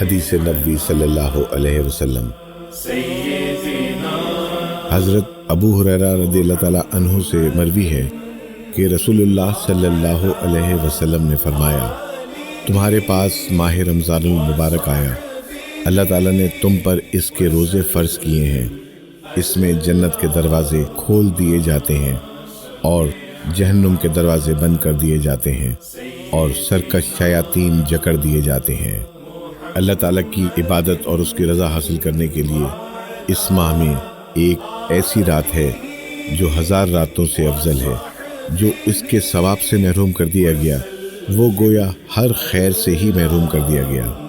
حدیث نبوی صلی اللہ علیہ وسلم۔ حضرت ابو ہریرہ رضی اللہ تعالیٰ عنہ سے مروی ہے کہ رسول اللہ صلی اللہ علیہ وسلم نے فرمایا، تمہارے پاس ماہ رمضان المبارک آیا، اللہ تعالیٰ نے تم پر اس کے روزے فرض کیے ہیں، اس میں جنت کے دروازے کھول دیے جاتے ہیں اور جہنم کے دروازے بند کر دیے جاتے ہیں اور سرکش شیاطین جکڑ دیے جاتے ہیں۔ اللہ تعالیٰ کی عبادت اور اس کی رضا حاصل کرنے کے لیے اس ماہ میں ایک ایسی رات ہے جو 1000 راتوں سے افضل ہے۔ جو اس کے ثواب سے محروم کر دیا گیا وہ گویا ہر خیر سے ہی محروم کر دیا گیا۔